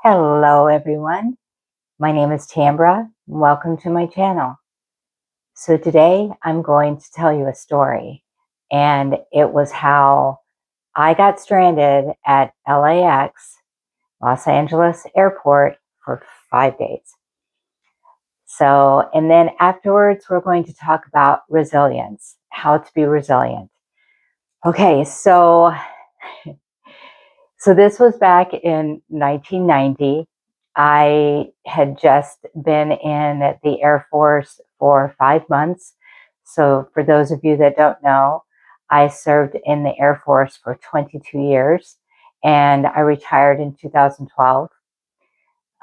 Hello everyone, my name is Tambra. Welcome to my channel. So today I'm going to tell you a story, and it was how I got stranded at LAX, Los Angeles Airport for 5 days. So, and then afterwards we're going to talk about resilience, how to be resilient. Okay, so this was back in 1990. I had just been in the Air Force for 5 months. So for those of you that don't know, I served in the Air Force for 22 years and I retired in 2012.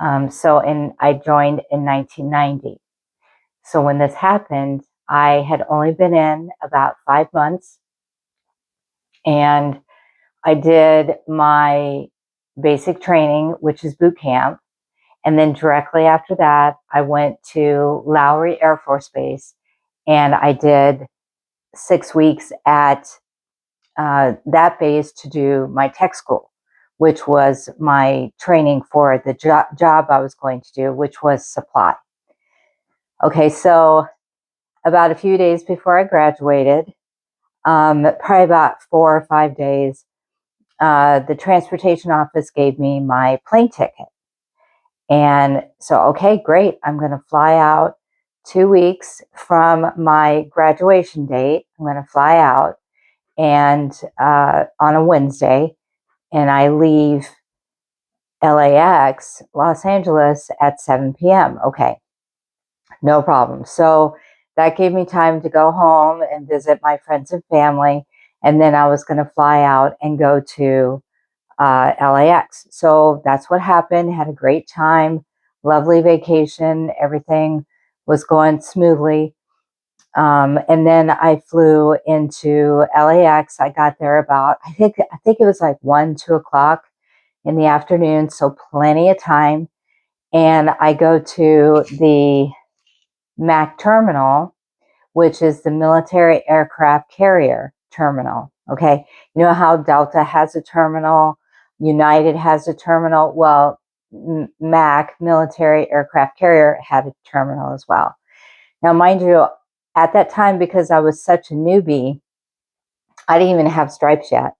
I joined in 1990. So when this happened, I had only been in about 5 months, and I did my basic training, which is boot camp. And then directly after that, I went to Lowry Air Force Base and I did 6 weeks at that base to do my tech school, which was my training for the job I was going to do, which was supply. Okay, so about a few days before I graduated, probably about 4 or 5 days, the transportation office gave me my plane ticket. And so, okay, great. I'm going to fly out 2 weeks from my graduation date. I'm going to fly out and on a Wednesday, and I leave LAX, Los Angeles, at 7 p.m. Okay, no problem. So that gave me time to go home and visit my friends and family. And then I was going to fly out and go to LAX. So that's what happened. Had a great time, lovely vacation. Everything was going smoothly. And then I flew into LAX. I got there about, I think it was like 1, 2 o'clock in the afternoon. So plenty of time. And I go to the MAC terminal, which is the military aircraft carrier terminal. Okay. You know how Delta has a terminal, United has a terminal? Well, MAC, military aircraft carrier, had a terminal as well. Now, mind you, at that time, because I was such a newbie, I didn't even have stripes yet.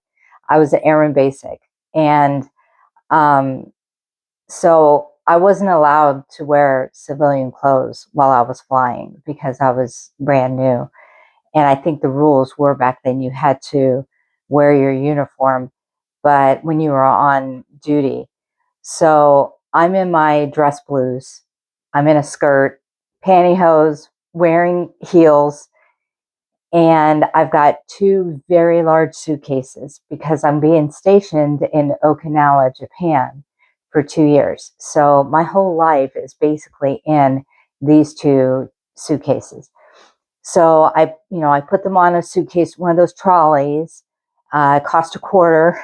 I was an airman basic. And um, so I wasn't allowed to wear civilian clothes while I was flying because I was brand new. And I think the rules were back then you had to wear your uniform, but when you were on duty. So I'm in my dress blues. I'm in a skirt, pantyhose, wearing heels, and I've got two very large suitcases because I'm being stationed in Okinawa, Japan for 2 years. So my whole life is basically in these two suitcases. So I put them on a suitcase, one of those trolleys. It cost a quarter.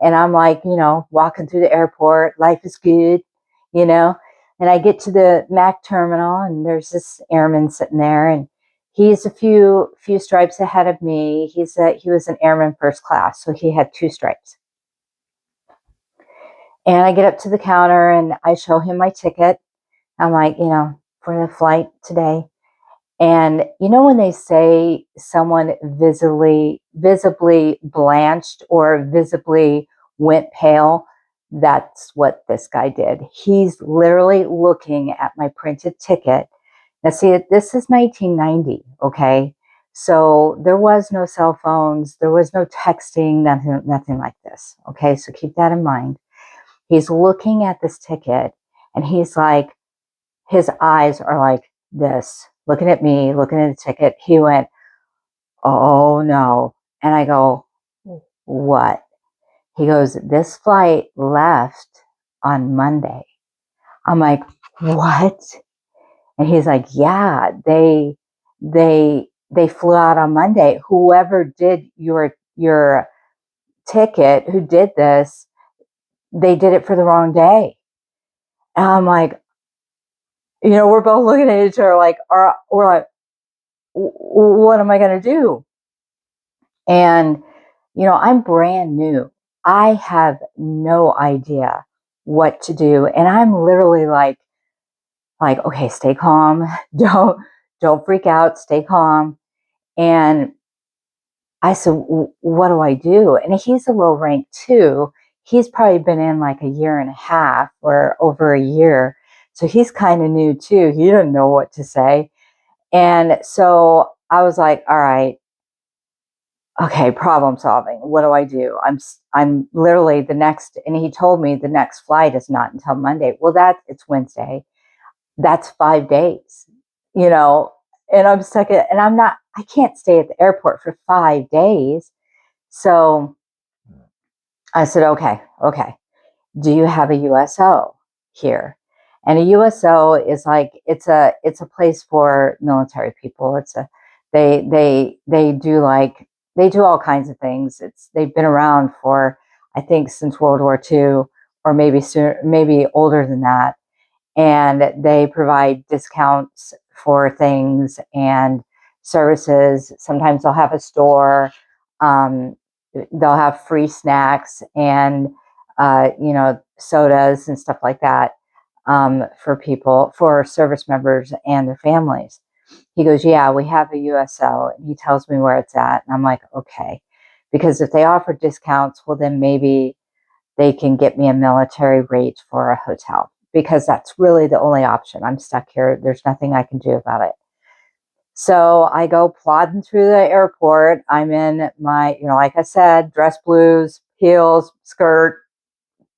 And I'm like, walking through the airport. Life is good, you know. And I get to the MAC terminal, and there's this airman sitting there, and he's a few stripes ahead of me. He was an airman first class, so he had 2 stripes. And I get up to the counter, and I show him my ticket. I'm like, for the flight today. And when they say someone visibly blanched or visibly went pale, that's what this guy did. He's literally looking at my printed ticket. Now, see, this is 1990, okay? So there was no cell phones, there was no texting, nothing like this, okay? So keep that in mind. He's looking at this ticket, and he's like, his eyes are like this, looking at me, looking at the ticket. He went, "Oh no." And I go, "What?" He goes, "This flight left on Monday." I'm like, "What?" And he's like, "Yeah, they flew out on Monday. Whoever did your ticket, who did this, they did it for the wrong day." And I'm like, we're both looking at each other like, we're like, what am I going to do? And, I'm brand new. I have no idea what to do. And I'm literally like, okay, stay calm. Don't freak out. Stay calm. And I said, what do I do? And he's a low rank too. He's probably been in like a year and a half or over a year. So he's kind of new too. He didn't know what to say. And so I was like, all right, okay, problem solving. What do I do? I'm literally the next, and he told me the next flight is not until Monday. Well, it's Wednesday. That's 5 days, you know, and I'm stuck at, and I can't stay at the airport for 5 days. So I said, okay. Do you have a USO here? And a USO is like, it's a place for military people. They do they do all kinds of things. They've been around for, I think, since World War II, or maybe sooner, maybe older than that. And they provide discounts for things and services. Sometimes they'll have a store. Um, they'll have free snacks and sodas and stuff like that, for service members and their families. He goes, yeah, we have a USO. And he tells me where it's at. And I'm like, okay. Because if they offer discounts, well, then maybe they can get me a military rate for a hotel, because that's really the only option. I'm stuck here. There's nothing I can do about it. So I go plodding through the airport. I'm in my, like I said, dress blues, heels, skirt,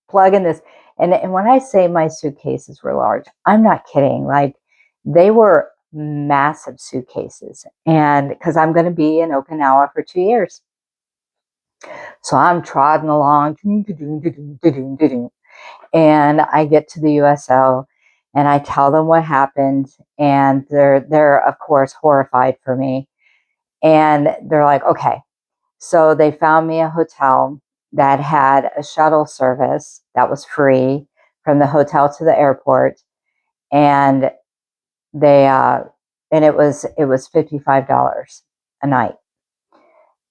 plugging this. And when I say my suitcases were large, I'm not kidding. Like, they were massive suitcases. And because I'm going to be in Okinawa for 2 years. So I'm trotting along, and I get to the USO and I tell them what happened, and they're of course horrified for me. And they're like, okay. So they found me a hotel that had a shuttle service that was free from the hotel to the airport. And they and it was $55 a night.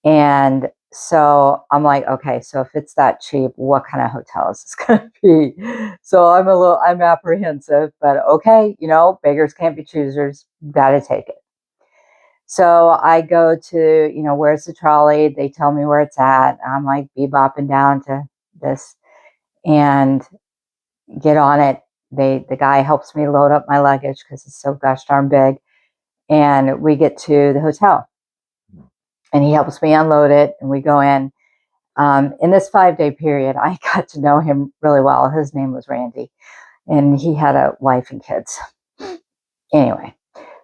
And so I'm like, okay, so if it's that cheap, what kind of hotel is this going to be? So I'm apprehensive, but okay, beggars can't be choosers. Gotta take it. So I go to, where's the trolley? They tell me where it's at. I'm like bebopping down to this and get on it. The guy helps me load up my luggage because it's so gosh darn big. And we get to the hotel and he helps me unload it and we go in. In this 5-day period, I got to know him really well. His name was Randy, and he had a wife and kids. Anyway,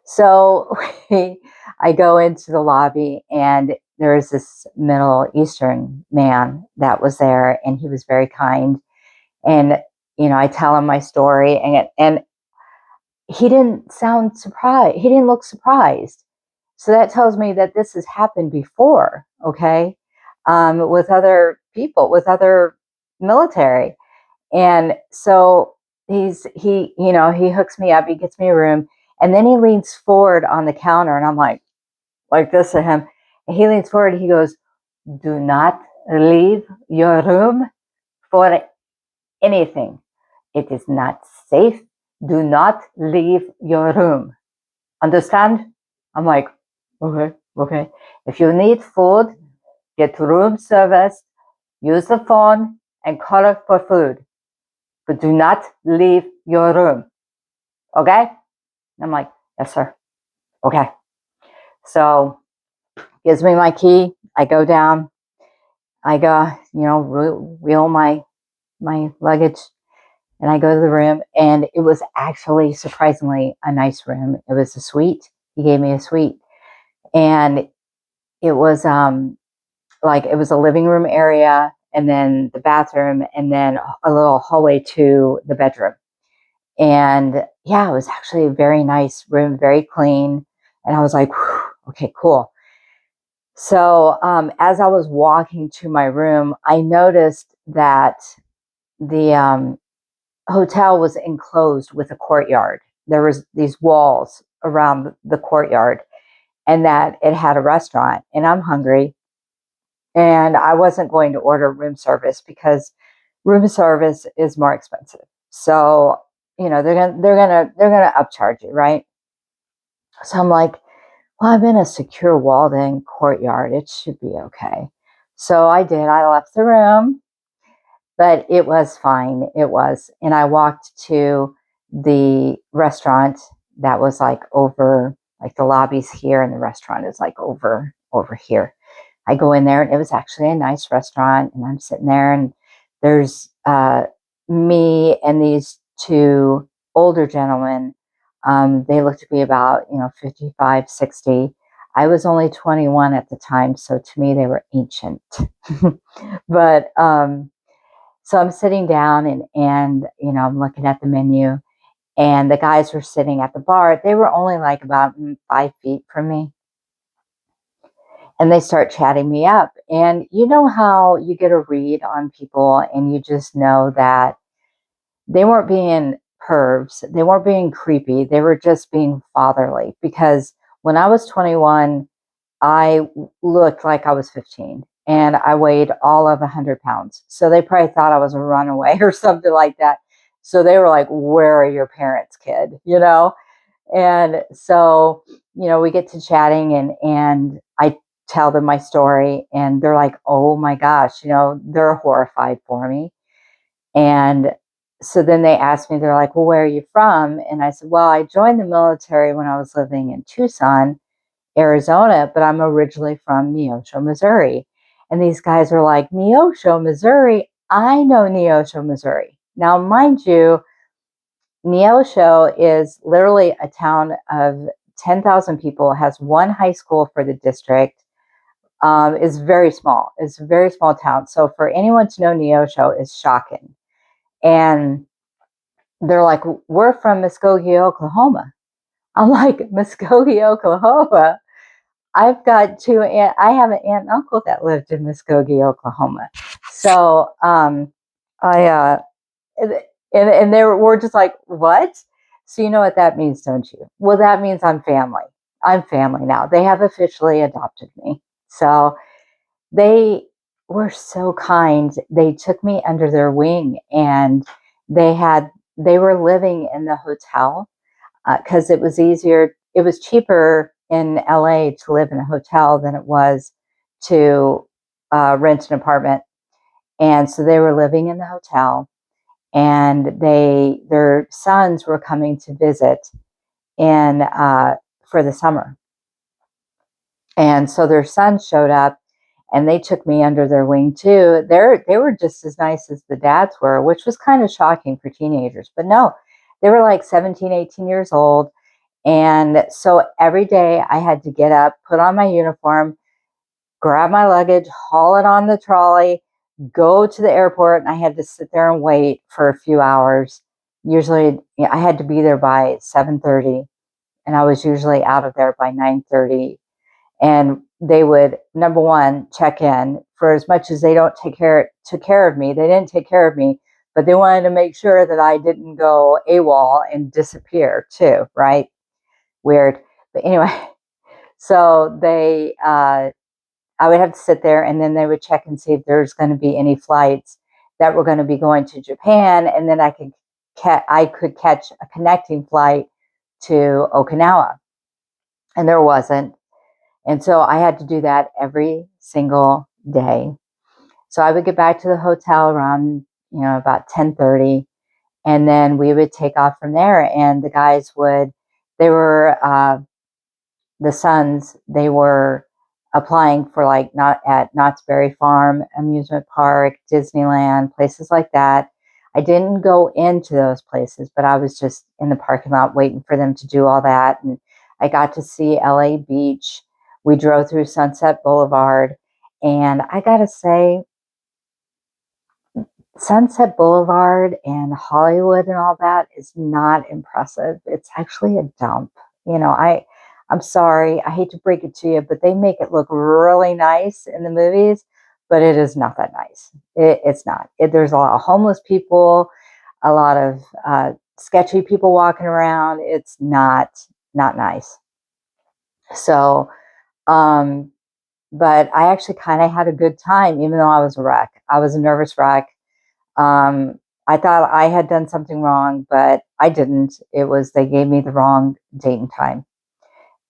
so I go into the lobby, and there is this Middle Eastern man that was there, and he was very kind. And I tell him my story, and he didn't sound surprised. He didn't look surprised. So that tells me that this has happened before, okay, with other people, with other military. And so he hooks me up, he gets me a room, and then he leans forward on the counter, and I'm like this at him. And he leans forward, he goes, do not leave your room for anything. It is not safe. Do not leave your room. Understand? I'm like, okay. If you need food, get room service, use the phone, and call it for food. But do not leave your room. Okay? And I'm like, yes, sir. Okay. So gives me my key. I go down. I go, wheel my luggage, and I go to the room. And it was actually surprisingly a nice room. It was a suite. He gave me a suite, and it was it was a living room area, and then the bathroom, and then a little hallway to the bedroom. And yeah, it was actually a very nice room, very clean. And I was like, okay, cool. So as I was walking to my room, I noticed that the hotel was enclosed with a courtyard. There was these walls around the courtyard, and that it had a restaurant. And I'm hungry, and I wasn't going to order room service because room service is more expensive. So, they're gonna upcharge you, right? So I'm like, well, I'm in a secure walled in courtyard. It should be okay. So I did. I left the room, but it was fine. It was. And I walked to the restaurant that was like over, like the lobby's here and the restaurant is like over here. I go in there and it was actually a nice restaurant, and I'm sitting there and there's me and these two older gentlemen. They looked to be about, 55, 60. I was only 21 at the time, so to me they were ancient. But so I'm sitting down and I'm looking at the menu, and the guys were sitting at the bar. They were only like about 5 feet from me, and they start chatting me up. And you know how you get a read on people and you just know that they weren't being pervs, they weren't being creepy, they were just being fatherly. Because when I was 21, I looked like I was 15 and I weighed all of 100 pounds. So they probably thought I was a runaway or something like that. So they were like, "Where are your parents, kid?" And so, we get to chatting, and I tell them my story, and they're like, "Oh my gosh," they're horrified for me. And so then they asked me, they're like, "Well, where are you from?" And I said, "Well, I joined the military when I was living in Tucson, Arizona, but I'm originally from Neosho, Missouri." And these guys are like, "Neosho, Missouri? I know Neosho, Missouri." Now, mind you, Neosho is literally a town of 10,000 people, has one high school for the district, is very small. It's a very small town. So for anyone to know Neosho is shocking. And they're like, "We're from Muskogee, Oklahoma." I'm like, "Muskogee, Oklahoma? I have an aunt and uncle that lived in Muskogee, Oklahoma." So I and they were just like, "What?" So you know what that means, don't you? Well, that means I'm family. I'm family now. They have officially adopted me. So they were so kind. They took me under their wing, and they were living in the hotel because it was easier. It was cheaper in LA to live in a hotel than it was to rent an apartment. And so they were living in the hotel, and their sons were coming to visit in for the summer. And so their sons showed up, and they took me under their wing too. They were just as nice as the dads were, which was kind of shocking for teenagers. But no, they were like 17, 18 years old. And so every day I had to get up, put on my uniform, grab my luggage, haul it on the trolley, go to the airport, and I had to sit there and wait for a few hours. Usually, I had to be there by 7:30, and I was usually out of there by 9:30. And they would, number one, check in. For as much as they don't took care of me, they didn't take care of me, but they wanted to make sure that I didn't go AWOL and disappear too, right? Weird. But anyway, so I would have to sit there, and then they would check and see if there's going to be any flights that were going to be going to Japan, and then I could catch a connecting flight to Okinawa, and there wasn't. And so I had to do that every single day. So I would get back to the hotel around, about 10:30, and then we would take off from there. And the guys they were the sons, they were applying for like not at Knott's Berry Farm amusement park, Disneyland, places like that. I didn't go into those places, but I was just in the parking lot waiting for them to do all that. And I got to see LA Beach. We drove through Sunset Boulevard, and I gotta say, Sunset Boulevard and Hollywood and all that is not impressive. It's actually a dump. I'm sorry. I hate to break it to you, but they make it look really nice in the movies, but it is not that nice. It's not. There's a lot of homeless people, a lot of sketchy people walking around. It's not nice. So, um, but I actually kind of had a good time, even though I was a wreck. I was a nervous wreck. I thought I had done something wrong, but I didn't. It was they gave me the wrong date and time.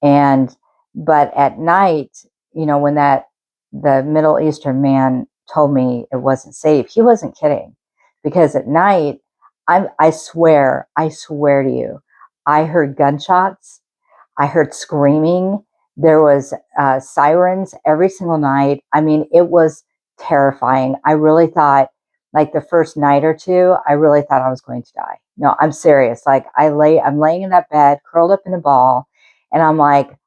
And but at night, when the Middle Eastern man told me it wasn't safe, he wasn't kidding. Because at night, I swear to you, I heard gunshots, I heard screaming. There was sirens every single night. I mean, it was terrifying. I really thought, like the first night or two, I really thought I was going to die. No, I'm serious. Like I'm laying in that bed, curled up in a ball, and I'm like,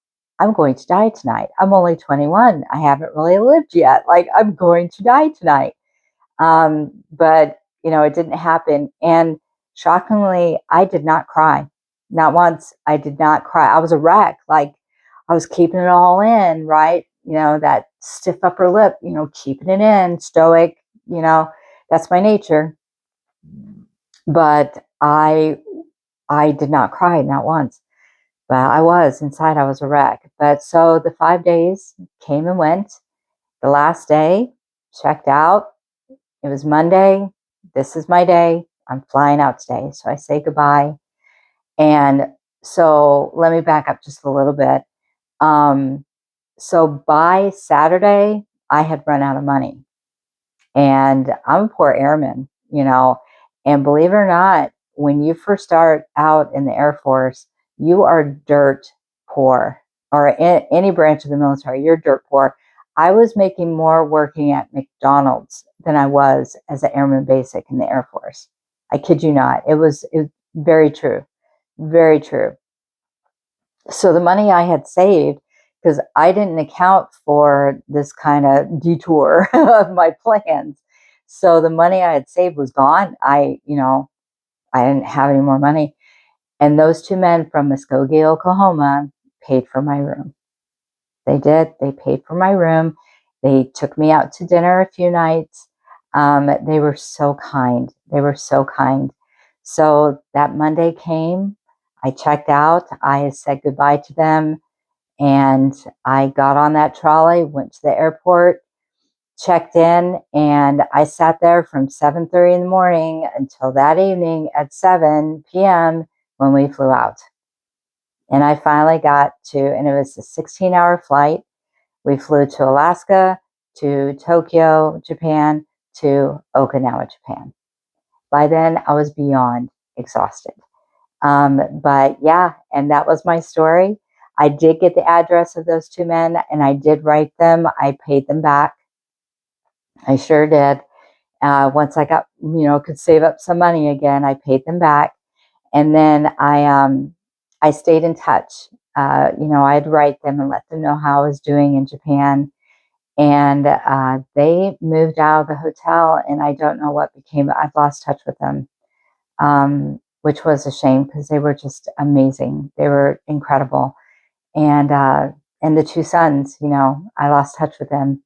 I'm going to die tonight. I'm only 21. I haven't really lived yet. Like I'm going to die tonight. But it didn't happen. And shockingly, I did not cry. Not once. I did not cry. I was a wreck. Like I was keeping it all in, right? That stiff upper lip, keeping it in, stoic, that's my nature. But I did not cry, not once. But I was inside, I was a wreck. But so the 5 days came and went. The last day, checked out. It was Monday. This is my day. I'm flying out today. So I say goodbye. And so let me back up just a little bit. So by Saturday, I had run out of money. And I'm a poor airman. And believe it or not, when you first start out in the Air Force, you are dirt poor, or in any branch of the military, you're dirt poor. I was making more working at McDonald's than I was as an airman basic in the Air Force. I kid you not. It was very true. Very true. So the money I had saved, because I didn't account for this kind of detour of my plans. So the money I had saved was gone. I didn't have any more money. And those two men from Muskogee, Oklahoma paid for my room. They did. They paid for my room. They took me out to dinner a few nights. They were so kind. They were so kind. So that Monday came. I checked out. I said goodbye to them. And I got on that trolley, went to the airport, checked in, and I sat there from 7:30 in the morning until that evening at 7 p.m. when we flew out. And I finally got to, and it was a 16-hour flight. We flew to Alaska, to Tokyo, Japan, to Okinawa, Japan. By then, I was beyond exhausted. But yeah, and that was my story. I did get the address of those two men and I did write them. I paid them back. I sure did. Once I got, could save up some money again, I paid them back. And then I stayed in touch. I'd write them and let them know how I was doing in Japan. And they moved out of the hotel, and I don't know what became. I've lost touch with them, which was a shame because they were just amazing. They were incredible, and the two sons. I lost touch with them.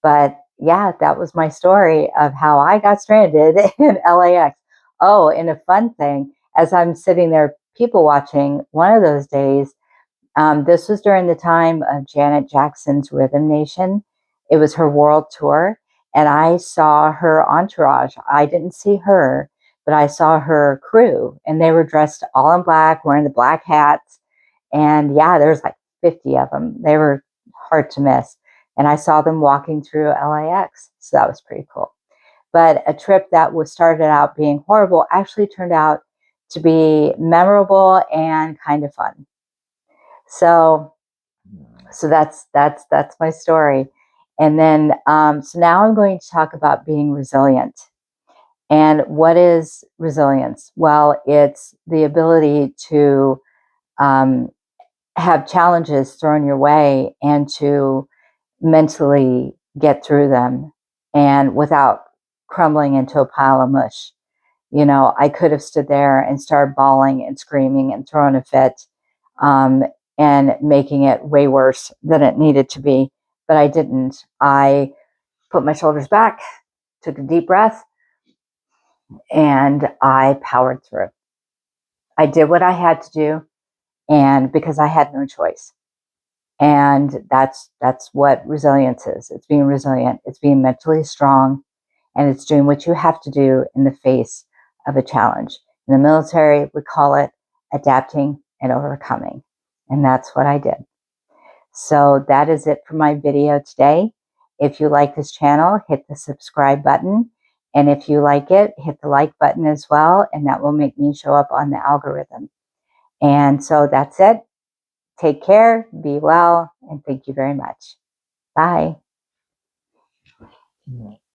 But yeah, that was my story of how I got stranded in LAX. Oh, and a fun thing, as I'm sitting there people watching one of those days, this was during the time of Janet Jackson's Rhythm Nation. It was her world tour, and I saw her entourage. I didn't see her, but I saw her crew, and they were dressed all in black, wearing the black hats. And yeah, there was like 50 of them. They were hard to miss. And I saw them walking through LAX. So that was pretty cool. But a trip that was started out being horrible actually turned out to be memorable and kind of fun. So that's my story. And then so now I'm going to talk about being resilient. And what is resilience? Well, it's the ability to um, have challenges thrown your way and to mentally get through them and without crumbling into a pile of mush. I could have stood there and started bawling and screaming and throwing a fit, um, and making it way worse than it needed to be. But I didn't. I put my shoulders back, took a deep breath, and I powered through. I did what I had to do, and because I had no choice. And that's what resilience is. It's being resilient. It's being mentally strong and it's doing what you have to do in the face of a challenge. In the military, we call it adapting and overcoming, and that's what I did. So that is it for my video today. If you like this channel, hit the subscribe button. And if you like it, hit the like button as well, and that will make me show up on the algorithm. And so that's it. Take care, be well, and thank you very much. Bye.